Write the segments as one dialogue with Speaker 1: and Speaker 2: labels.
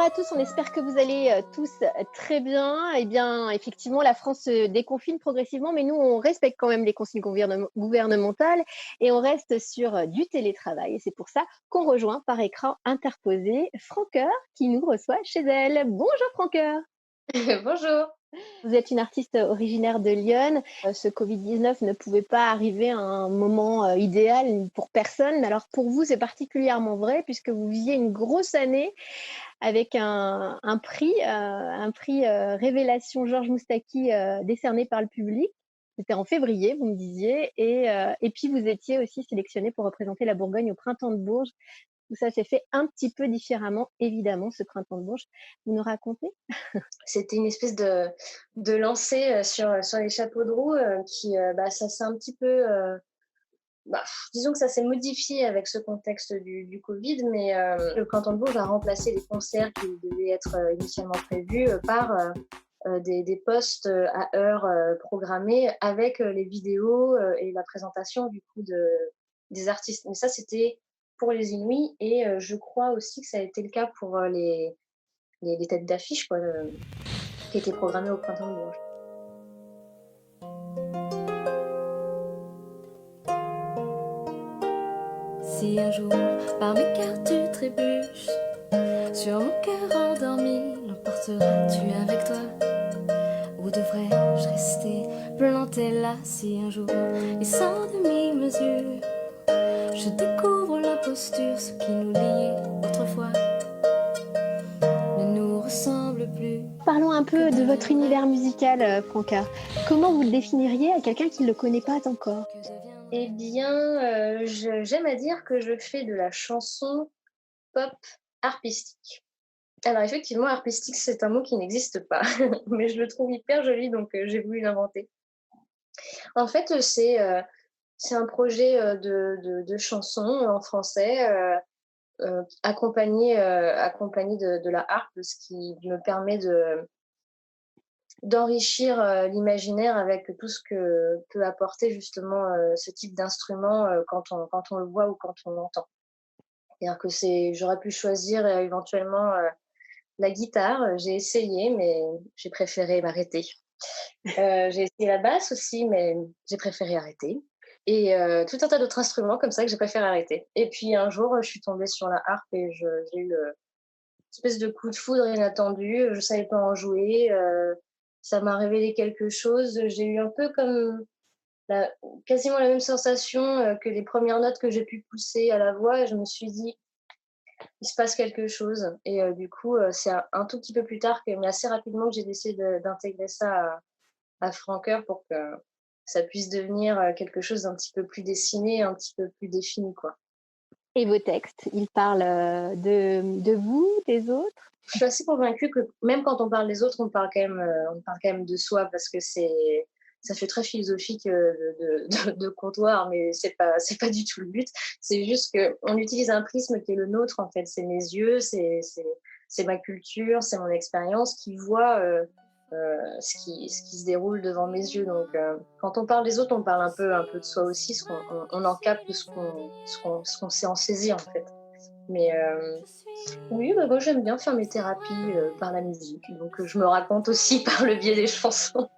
Speaker 1: à tous, on espère que vous allez, tous, très bien. Eh bien, effectivement, la France se déconfine progressivement, mais nous, on respecte quand même les consignes gouvernementales et on reste sur, du télétravail et c'est pour ça qu'on rejoint par écran interposé Francoeur qui nous reçoit chez elle. Bonjour Francoeur!
Speaker 2: Bonjour.
Speaker 1: Vous êtes une artiste originaire de Lyon. Ce Covid-19 ne pouvait pas arriver à un moment, idéal pour personne, mais alors pour vous, c'est particulièrement vrai puisque vous viviez une grosse année avec un prix révélation Georges Moustaki, décerné par le public. C'était en février, vous me disiez et puis vous étiez aussi sélectionnée pour représenter la Bourgogne au Printemps de Bourges. Tout ça s'est fait un petit peu différemment, évidemment, ce Printemps de Bourges. Vous nous racontez?
Speaker 2: C'était une espèce de lancer, sur les chapeaux de roue, qui, ça s'est un petit peu, disons que ça s'est modifié avec ce contexte du covid, mais, le Printemps de Bourges a remplacé les concerts qui devaient être, initialement prévus, par, des posts, à heure, programmés avec, les vidéos, et la présentation du coup des artistes. Mais ça, c'était pour les Inouïs et je crois aussi que ça a été le cas pour, les têtes d'affiche quoi, qui étaient programmées au Printemps de Bourges.
Speaker 3: Si un jour, par mes cœurs tu trébuches, sur mon cœur endormi, l'emporteras-tu avec toi? Ou devrais-je rester planté là si un jour, et sans demi-mesure, je découvre l'imposture, ce qui nous liait autrefois ne nous ressemble plus
Speaker 1: Parlons un
Speaker 3: que
Speaker 1: peu de votre
Speaker 3: de
Speaker 1: univers musical, Franca. Comment vous le définiriez à quelqu'un qui ne le connaît pas encore?
Speaker 3: que
Speaker 2: Eh
Speaker 3: deviendrait
Speaker 2: bien, j'aime à dire que je fais de la chanson pop harpestique. Alors effectivement, harpestique, c'est un mot qui n'existe pas, mais je le trouve hyper joli, donc j'ai voulu l'inventer. En fait, c'est un projet, de chansons en français, accompagné de la harpe, ce qui me permet d'enrichir, l'imaginaire avec tout ce que peut apporter justement, ce type d'instrument, quand on le voit ou quand on l'entend. C'est-à-dire que j'aurais pu choisir, éventuellement, la guitare, j'ai essayé mais j'ai préféré m'arrêter. J'ai essayé la basse aussi mais j'ai préféré arrêter et tout un tas d'autres instruments comme ça que j'ai préféré arrêter et puis un jour, je suis tombée sur la harpe et j'ai eu, espèce de coup de foudre inattendu, je savais pas en jouer, ça m'a révélé quelque chose. J'ai eu un peu comme la quasiment la même sensation, que les premières notes que j'ai pu pousser à la voix et je me suis dit: «Il se passe quelque chose» et du coup, c'est un tout petit peu plus tard que mais assez rapidement que j'ai décidé d'intégrer ça à Francoeur pour que ça puisse devenir, quelque chose d'un petit peu plus dessiné, un petit peu plus défini, quoi.
Speaker 1: Et vos textes, ils parlent, de vous, des autres?
Speaker 2: Je suis assez convaincue que même quand on parle des autres, on parle quand même de soi parce que ça fait très philosophique, de comptoir, mais c'est pas du tout le but. C'est juste qu'on utilise un prisme qui est le nôtre, en fait. C'est mes yeux, c'est ma culture, c'est mon expérience qui voit, ce qui se déroule devant mes yeux. Donc, quand on parle des autres, on parle un peu de soi aussi, ce qu'on on en capte ce qu'on sait en saisir, en fait. Mais,
Speaker 3: je suis
Speaker 2: oui, bah, moi j'aime bien faire mes thérapies, par la musique, donc je me raconte aussi par le biais des chansons.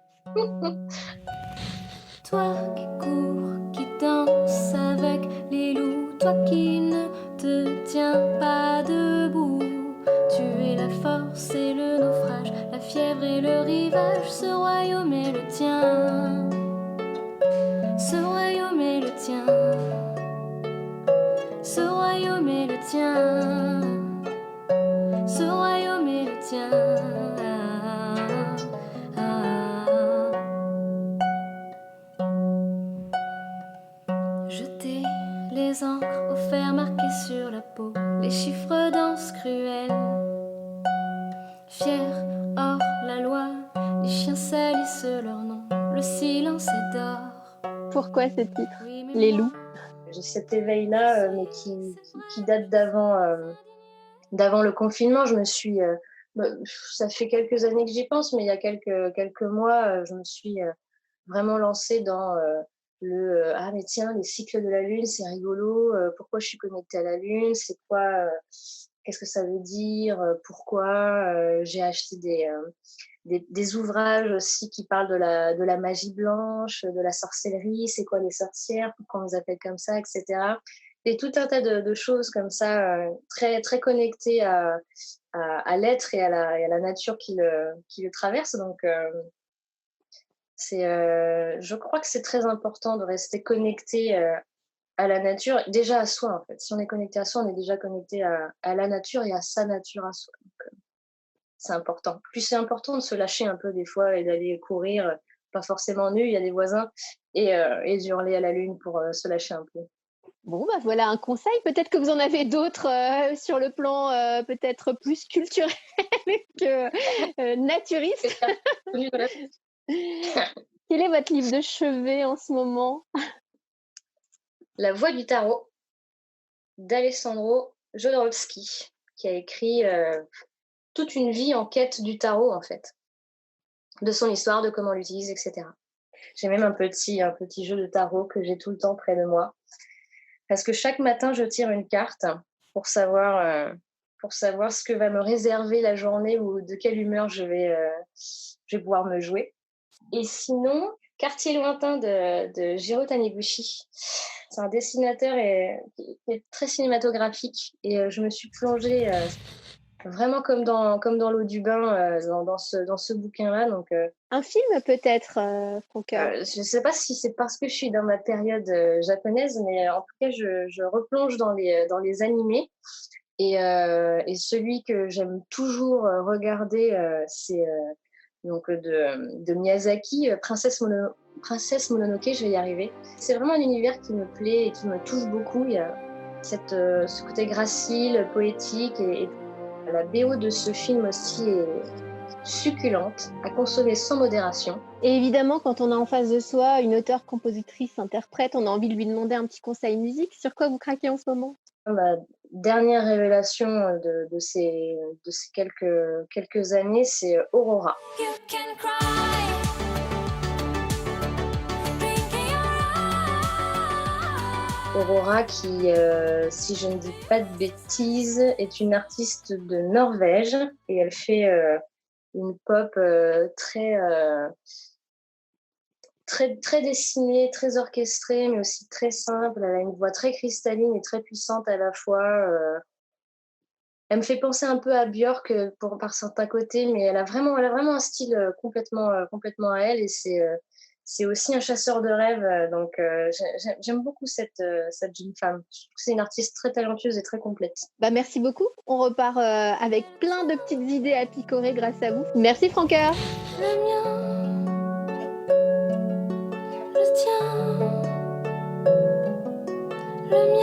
Speaker 3: toi qui cours, qui danse avec les loups, toi qui ne te tiens pas debout. Tu es la force et le naufrage, la fièvre et le rivage, ce royaume est le tien, ce royaume est le tien, ce royaume est le tien, ce royaume est le tien. Ah, ah, ah. Jeter les encres au fer marqué sur la peau, les chiffres danse cruelle. Fier hors la loi, les chiens salissent leur nom, le silence est d'or.
Speaker 1: Pourquoi ce titre?
Speaker 3: Oui, mais
Speaker 1: Les
Speaker 3: moi,
Speaker 1: loups?
Speaker 2: J'ai cet éveil-là, mais
Speaker 3: si
Speaker 2: qui date d'avant le confinement. Je me suis, bah, ça fait quelques années que j'y pense, mais il y a quelques mois, je me suis, vraiment lancée dans, «Ah mais tiens, les cycles de la lune, c'est rigolo, pourquoi je suis connectée à la lune? C'est quoi, qu'est-ce que ça veut dire, pourquoi. J'ai acheté des ouvrages aussi qui parlent de la magie blanche, de la sorcellerie, c'est quoi les sorcières, pourquoi on les appelle comme ça, etc. Et tout un tas de choses comme ça, très, très connectées à l'être et à la nature qui le traverse. Donc, je crois que c'est très important de rester connecté à la nature, déjà à soi en fait. Si on est connecté à soi, on est déjà connecté à la nature et à sa nature à soi. Donc, c'est important. Puis c'est important de se lâcher un peu des fois et d'aller courir, pas forcément nu, il y a des voisins, et d'hurler à la lune pour se lâcher un peu.
Speaker 1: Bon, bah voilà un conseil. Peut-être que vous en avez d'autres sur le plan peut-être plus culturel que naturiste. Quel est votre livre de chevet en ce moment?
Speaker 2: La Voix du tarot d'Alessandro Jodorowsky, qui a écrit toute une vie en quête du tarot en fait, de son histoire, de comment on l'utilise, etc. J'ai même un petit jeu de tarot que j'ai tout le temps près de moi. Parce que chaque matin, je tire une carte pour savoir ce que va me réserver la journée ou de quelle humeur je vais pouvoir me jouer. Et sinon, Quartier lointain de Jiro Taniguchi. C'est un dessinateur qui est très cinématographique. Et je me suis plongée vraiment comme dans l'eau du bain dans ce bouquin-là. Donc,
Speaker 1: Un film peut-être, Franca?
Speaker 2: je ne sais pas si c'est parce que je suis dans ma période japonaise, mais en tout cas, je replonge dans les animés. Et celui que j'aime toujours regarder, c'est donc de Miyazaki, Princesse Mononoke, je vais y arriver. C'est vraiment un univers qui me plaît et qui me touche beaucoup. Il y a ce côté gracile, poétique, et la BO de ce film aussi est succulente, à consommer sans modération.
Speaker 1: Et évidemment, quand on a en face de soi une auteure, compositrice, interprète, on a envie de lui demander un petit conseil musique. Sur quoi vous craquez en ce moment?
Speaker 2: Ma dernière révélation de ces quelques années, c'est Aurora. Aurora qui, si je ne dis pas de bêtises, est une artiste de Norvège et elle fait une pop très dessinée, très orchestrée, mais aussi très simple. Elle a une voix très cristalline et très puissante à la fois. Elle me fait penser un peu à Björk par certains côtés, mais elle a vraiment un style complètement à elle, et c'est aussi un chasseur de rêves. Donc j'aime beaucoup cette jeune femme. Je trouve que c'est une artiste très talentueuse et très complète.
Speaker 1: Bah, merci beaucoup. On repart avec plein de petites idées à picorer grâce à vous. Merci Franca.
Speaker 3: Le mien, le tien, le mien.